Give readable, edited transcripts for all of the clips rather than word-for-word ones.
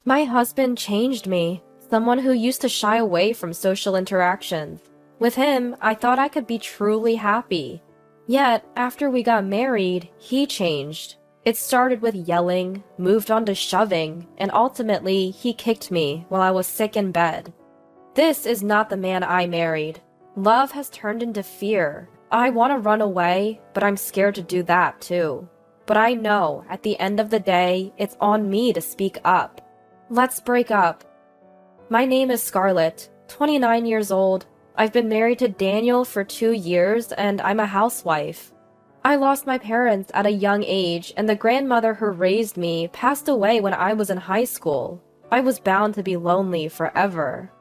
My husband changed me, someone who used to shy away from social interactions. With him, I thought I could be truly happy. Yet, after we got married, he changed. It started with yelling, moved on to shoving, and ultimately, he kicked me while I was sick in bed. This is not the man I married. Love has turned into fear. I want to run away, but I'm scared to do that too. But I know, at the end of the day, it's on me to speak up. Let's break up. My name is Scarlett, 29 years old. I've been married to Daniel for 2 years, and I'm a housewife. I lost my parents at a young age, and the grandmother who raised me passed away when I was in high school. I was bound to be lonely forever.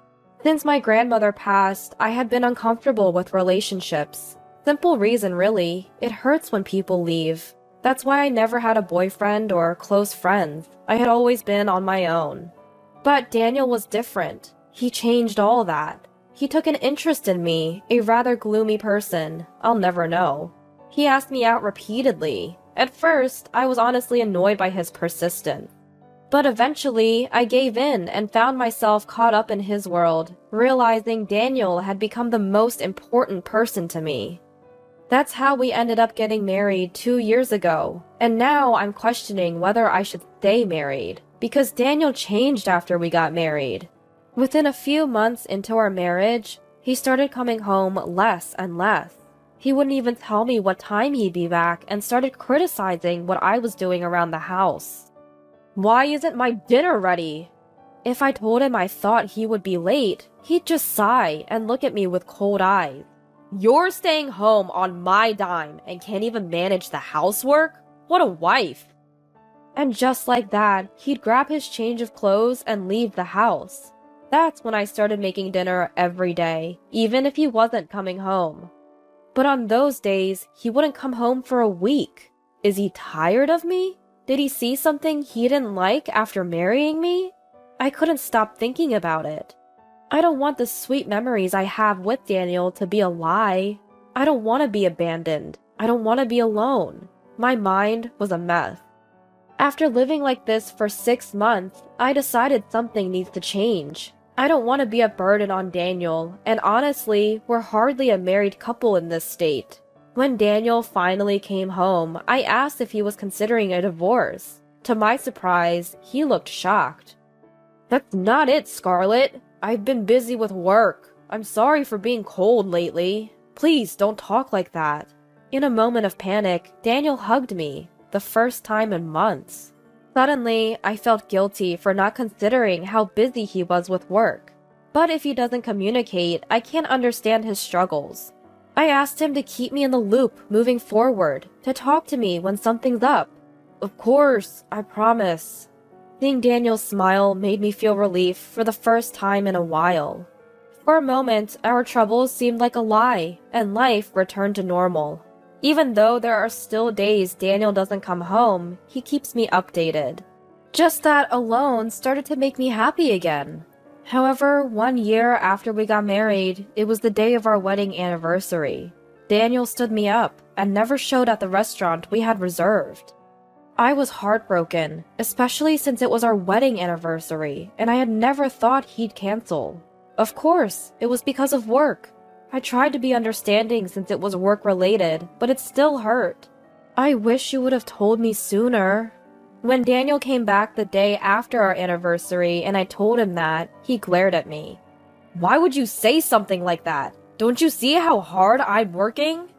Since my grandmother passed, I had been uncomfortable with relationships. Simple reason, really. It hurts when people leave. That's why I never had a boyfriend or close friends. I had always been on my own. But Daniel was different. He changed all that. He took an interest in me, a rather gloomy person. I'll never know. He asked me out repeatedly. At first, I was honestly annoyed by his persistence. But eventually, I gave in and found myself caught up in his world, realizing Daniel had become the most important person to me. That's how we ended up getting married 2 years ago, and now I'm questioning whether I should stay married, because Daniel changed after we got married. Within a few months into our marriage, he started coming home less and less. He wouldn't even tell me what time he'd be back and started criticizing what I was doing around the house. Why isn't my dinner ready? If I told him I thought he would be late, he'd just sigh and look at me with cold eyes. You're staying home on my dime and can't even manage the housework? What a wife! And just like that, he'd grab his change of clothes and leave the house. That's when I started making dinner every day, even if he wasn't coming home. But on those days, he wouldn't come home for a week. Is he tired of me? Did he see something he didn't like after marrying me? I couldn't stop thinking about it. I don't want the sweet memories I have with Daniel to be a lie. I don't want to be abandoned. I don't want to be alone. My mind was a mess. After living like this for 6 months, I decided something needs to change. I don't want to be a burden on Daniel, and honestly, we're hardly a married couple in this state. When Daniel finally came home, I asked if he was considering a divorce. To my surprise, he looked shocked. That's not it, Scarlett. I've been busy with work. I'm sorry for being cold lately. Please don't talk like that. In a moment of panic, Daniel hugged me, the first time in months. Suddenly, I felt guilty for not considering how busy he was with work. But if he doesn't communicate, I can't understand his struggles. I asked him to keep me in the loop moving forward, to talk to me when something's up. Of course, I promise. Seeing Daniel's smile made me feel relief for the first time in a while. For a moment, our troubles seemed like a lie, and life returned to normal. Even though there are still days Daniel doesn't come home, he keeps me updated. Just that alone started to make me happy again. However, 1 year after we got married, it was the day of our wedding anniversary. Daniel stood me up and never showed at the restaurant we had reserved. I was heartbroken, especially since it was our wedding anniversary, and I had never thought he'd cancel. Of course, it was because of work. I tried to be understanding since it was work-related, but it still hurt. I wish you would have told me sooner. When Daniel came back the day after our anniversary and I told him that, he glared at me. Why would you say something like that? Don't you see how hard I'm working?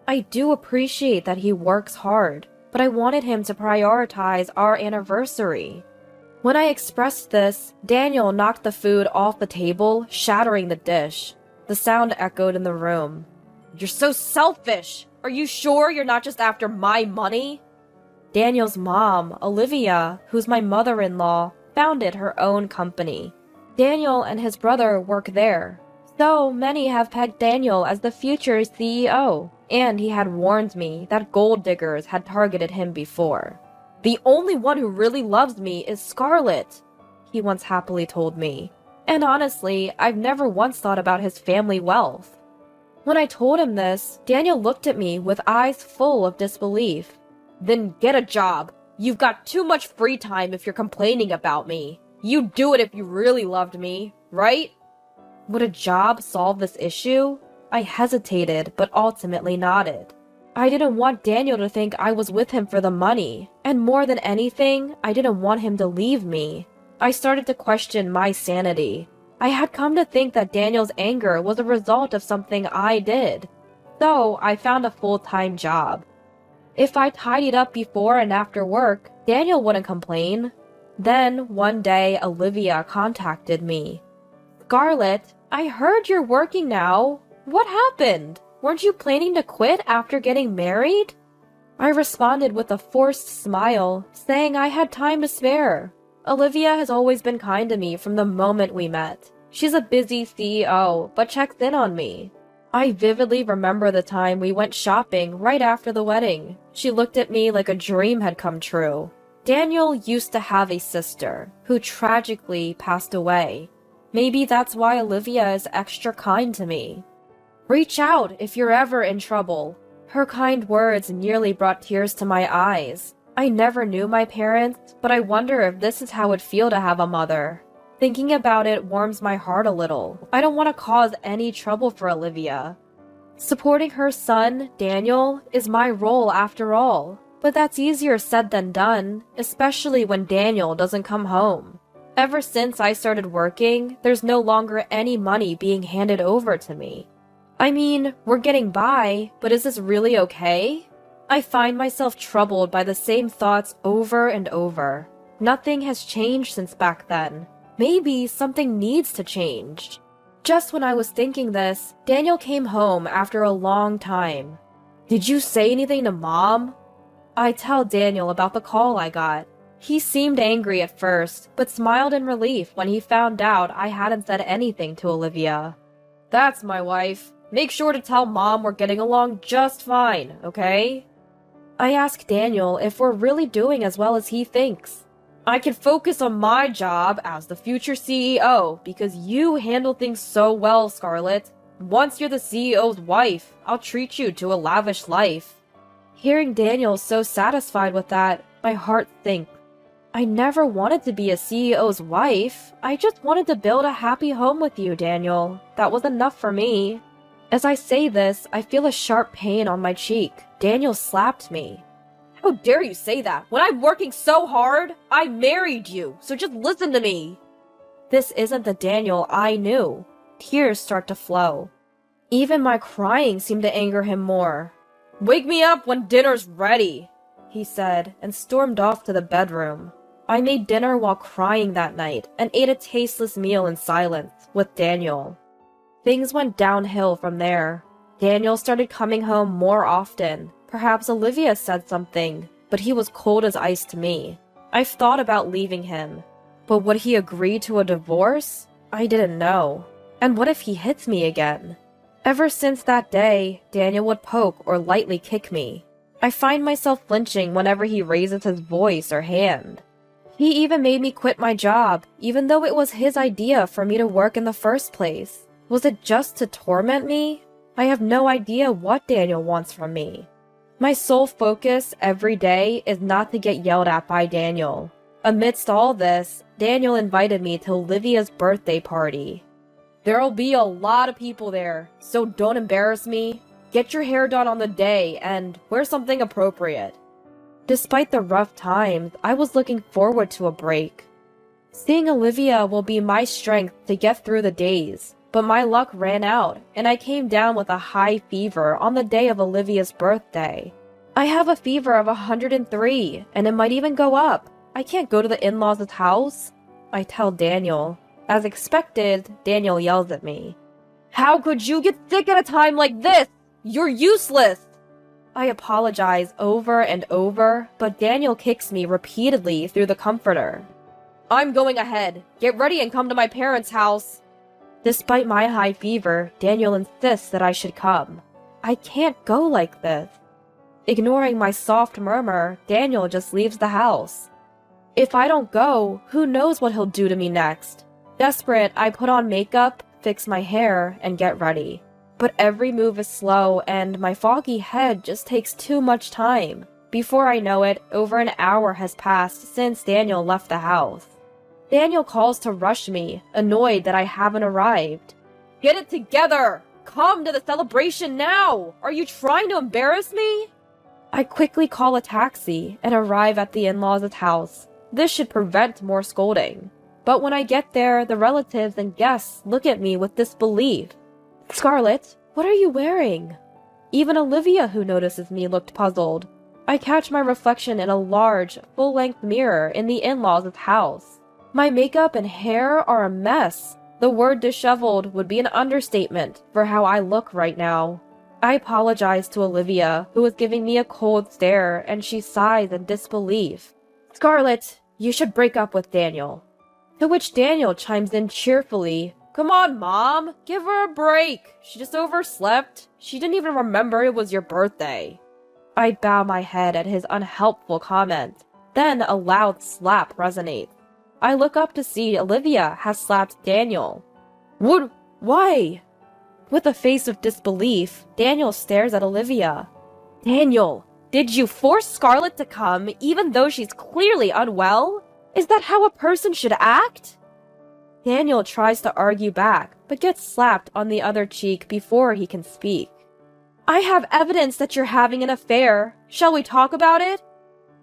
I do appreciate that he works hard, but I wanted him to prioritize our anniversary. When I expressed this, Daniel knocked the food off the table, shattering the dish. The sound echoed in the room. You're so selfish! Are you sure you're not just after my money? Daniel's mom, Olivia, who's my mother-in-law, founded her own company. Daniel and his brother work there. So many have pegged Daniel as the future CEO, and he had warned me that gold diggers had targeted him before. The only one who really loves me is Scarlett, he once happily told me. And honestly, I've never once thought about his family wealth. When I told him this, Daniel looked at me with eyes full of disbelief. Then get a job. You've got too much free time if you're complaining about me. You'd do it if you really loved me, right? Would a job solve this issue? I hesitated, but ultimately nodded. I didn't want Daniel to think I was with him for the money, and more than anything, I didn't want him to leave me. I started to question my sanity. I had come to think that Daniel's anger was a result of something I did. So I found a full-time job. If I tidied up before and after work, Daniel wouldn't complain. Then, one day, Olivia contacted me. "Scarlett, I heard you're working now. What happened? Weren't you planning to quit after getting married?" I responded with a forced smile, saying I had time to spare. Olivia has always been kind to me from the moment we met. She's a busy CEO, but checks in on me. I vividly remember the time we went shopping right after the wedding. She looked at me like a dream had come true. Daniel used to have a sister, who tragically passed away. Maybe that's why Olivia is extra kind to me. "Reach out if you're ever in trouble." Her kind words nearly brought tears to my eyes. I never knew my parents, but I wonder if this is how it'd feel to have a mother. Thinking about it warms my heart a little. I don't want to cause any trouble for Olivia. Supporting her son, Daniel, is my role after all. But that's easier said than done, especially when Daniel doesn't come home. Ever since I started working, there's no longer any money being handed over to me. I mean, we're getting by, but is this really okay? I find myself troubled by the same thoughts over and over. Nothing has changed since back then. Maybe something needs to change. Just when I was thinking this, Daniel came home after a long time. "Did you say anything to Mom?" I tell Daniel about the call I got. He seemed angry at first, but smiled in relief when he found out I hadn't said anything to Olivia. "That's my wife. Make sure to tell Mom we're getting along just fine, okay?" I ask Daniel if we're really doing as well as he thinks. "I can focus on my job as the future CEO because you handle things so well, Scarlett. Once you're the CEO's wife, I'll treat you to a lavish life." Hearing Daniel so satisfied with that, my heart sinks. I never wanted to be a CEO's wife. I just wanted to build a happy home with you, Daniel. That was enough for me. As I say this, I feel a sharp pain on my cheek. Daniel slapped me. "How dare you say that? When I'm working so hard, I married you, so just listen to me." This isn't the Daniel I knew. Tears start to flow. Even my crying seemed to anger him more. "Wake me up when dinner's ready," he said, and stormed off to the bedroom. I made dinner while crying that night, and ate a tasteless meal in silence, with Daniel. Things went downhill from there. Daniel started coming home more often. Perhaps Olivia said something, but he was cold as ice to me. I've thought about leaving him. But would he agree to a divorce? I didn't know. And what if he hits me again? Ever since that day, Daniel would poke or lightly kick me. I find myself flinching whenever he raises his voice or hand. He even made me quit my job, even though it was his idea for me to work in the first place. Was it just to torment me? I have no idea what Daniel wants from me. My sole focus every day is not to get yelled at by Daniel. Amidst all this, Daniel invited me to Olivia's birthday party. "There'll be a lot of people there, so don't embarrass me. Get your hair done on the day and wear something appropriate." Despite the rough times, I was looking forward to a break. Seeing Olivia will be my strength to get through the days, but my luck ran out and I came down with a high fever on the day of Olivia's birthday. I have a fever of 103 and it might even go up. I can't go to the in-laws' house, I tell Daniel. As expected, Daniel yells at me. "How could you get sick at a time like this? You're useless!" I apologize over and over, but Daniel kicks me repeatedly through the comforter. "I'm going ahead. Get ready and come to my parents' house." Despite my high fever, Daniel insists that I should come. I can't go like this. Ignoring my soft murmur, Daniel just leaves the house. If I don't go, who knows what he'll do to me next? Desperate, I put on makeup, fix my hair, and get ready. But every move is slow, and my foggy head just takes too much time. Before I know it, over an hour has passed since Daniel left the house. Daniel calls to rush me, annoyed that I haven't arrived. Get it together! Come to the celebration now! Are you trying to embarrass me? I quickly call a taxi and arrive at the in-laws' house. This should prevent more scolding. But when I get there, the relatives and guests look at me with disbelief. Scarlett, what are you wearing? Even Olivia, who notices me, looked puzzled. I catch my reflection in a large, full-length mirror in the in-laws' house. My makeup and hair are a mess. The word disheveled would be an understatement for how I look right now. I apologize to Olivia, who is giving me a cold stare, and she sighs in disbelief. Scarlett, you should break up with Daniel. To which Daniel chimes in cheerfully, Come on, Mom, give her a break. She just overslept. She didn't even remember it was your birthday. I bow my head at his unhelpful comment. Then a loud slap resonates. I look up to see Olivia has slapped Daniel. What? Why? With a face of disbelief, Daniel stares at Olivia. Daniel, did you force Scarlett to come even though she's clearly unwell? Is that how a person should act? Daniel tries to argue back, but gets slapped on the other cheek before he can speak. I have evidence that you're having an affair. Shall we talk about it?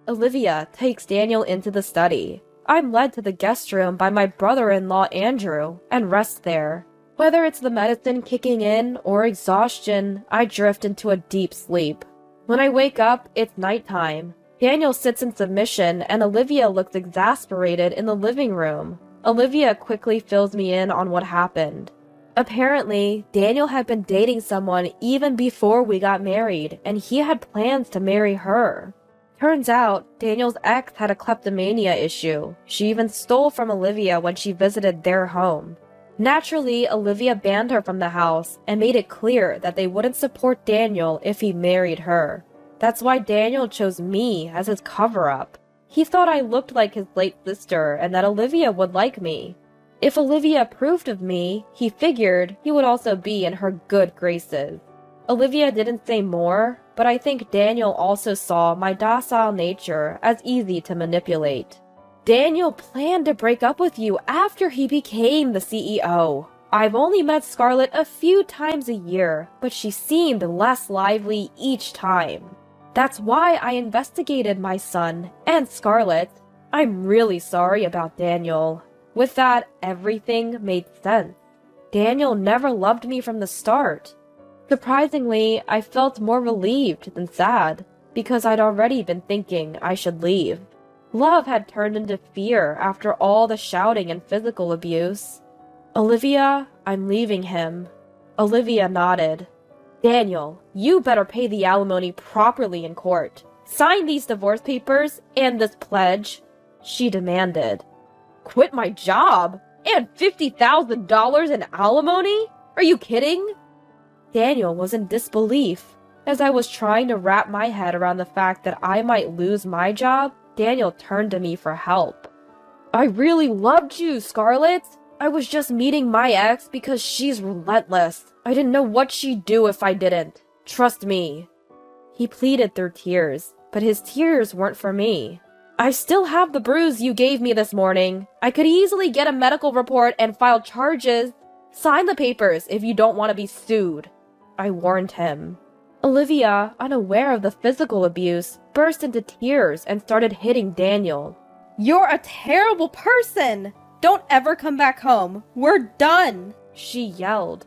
Olivia takes Daniel into the study. I'm led to the guest room by my brother-in-law Andrew and rest there. Whether it's the medicine kicking in or exhaustion, I drift into a deep sleep. When I wake up, it's nighttime. Daniel sits in submission and Olivia looks exasperated in the living room. Olivia quickly fills me in on what happened. Apparently, Daniel had been dating someone even before we got married, and he had plans to marry her. Turns out, Daniel's ex had a kleptomania issue. She even stole from Olivia when she visited their home. Naturally, Olivia banned her from the house and made it clear that they wouldn't support Daniel if he married her. That's why Daniel chose me as his cover-up. He thought I looked like his late sister and that Olivia would like me. If Olivia approved of me, he figured he would also be in her good graces. Olivia didn't say more, but I think Daniel also saw my docile nature as easy to manipulate. Daniel planned to break up with you after he became the CEO. I've only met Scarlett a few times a year, but she seemed less lively each time. That's why I investigated my son and Scarlett. I'm really sorry about Daniel. With that, everything made sense. Daniel never loved me from the start. Surprisingly, I felt more relieved than sad, because I'd already been thinking I should leave. Love had turned into fear after all the shouting and physical abuse. Olivia, I'm leaving him. Olivia nodded. Daniel, you better pay the alimony properly in court. Sign these divorce papers and this pledge, she demanded. Quit my job? And $50,000 in alimony? Are you kidding? Daniel was in disbelief. As I was trying to wrap my head around the fact that I might lose my job, Daniel turned to me for help. I really loved you, Scarlett. I was just meeting my ex because she's relentless. I didn't know what she'd do if I didn't. Trust me. He pleaded through tears, but his tears weren't for me. I still have the bruise you gave me this morning. I could easily get a medical report and file charges. Sign the papers if you don't want to be sued, I warned him. Olivia, unaware of the physical abuse, burst into tears and started hitting Daniel. You're a terrible person! Don't ever come back home. We're done, she yelled.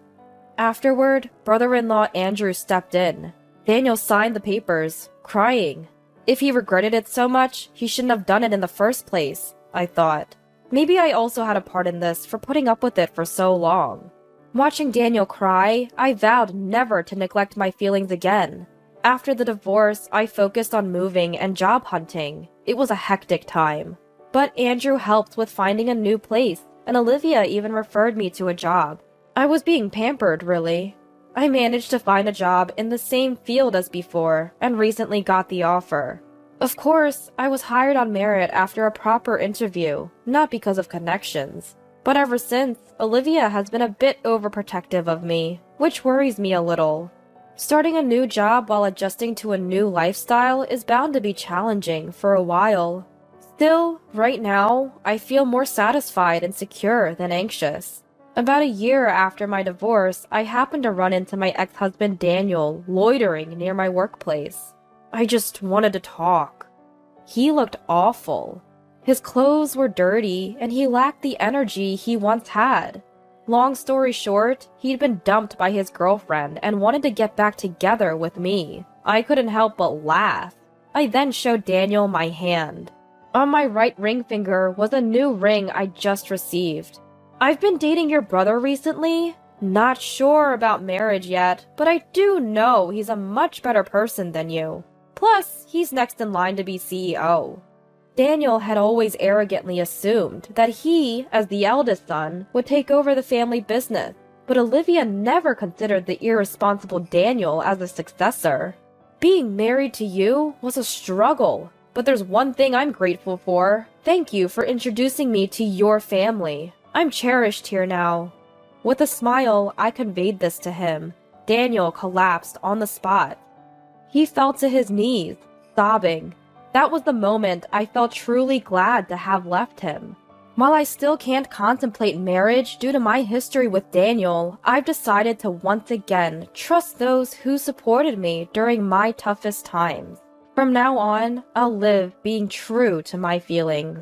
Afterward, brother-in-law Andrew stepped in. Daniel signed the papers, crying. If he regretted it so much, he shouldn't have done it in the first place, I thought. Maybe I also had a part in this for putting up with it for so long. Watching Daniel cry, I vowed never to neglect my feelings again. After the divorce, I focused on moving and job hunting. It was a hectic time. But Andrew helped with finding a new place, and Olivia even referred me to a job. I was being pampered, really. I managed to find a job in the same field as before, and recently got the offer. Of course, I was hired on merit after a proper interview, not because of connections. But ever since, Olivia has been a bit overprotective of me, which worries me a little. Starting a new job while adjusting to a new lifestyle is bound to be challenging for a while. Still, right now, I feel more satisfied and secure than anxious. About a year after my divorce, I happened to run into my ex-husband Daniel loitering near my workplace. I just wanted to talk. He looked awful. His clothes were dirty, and he lacked the energy he once had. Long story short, he'd been dumped by his girlfriend and wanted to get back together with me. I couldn't help but laugh. I then showed Daniel my hand. On my right ring finger was a new ring I just received. I've been dating your brother recently. Not sure about marriage yet, but I do know he's a much better person than you. Plus, he's next in line to be CEO. Daniel had always arrogantly assumed that he, as the eldest son, would take over the family business, but Olivia never considered the irresponsible Daniel as a successor. Being married to you was a struggle, but there's one thing I'm grateful for. Thank you for introducing me to your family. I'm cherished here now. With a smile, I conveyed this to him. Daniel collapsed on the spot. He fell to his knees, sobbing. That was the moment I felt truly glad to have left him. While I still can't contemplate marriage due to my history with Daniel, I've decided to once again trust those who supported me during my toughest times. From now on, I'll live being true to my feelings.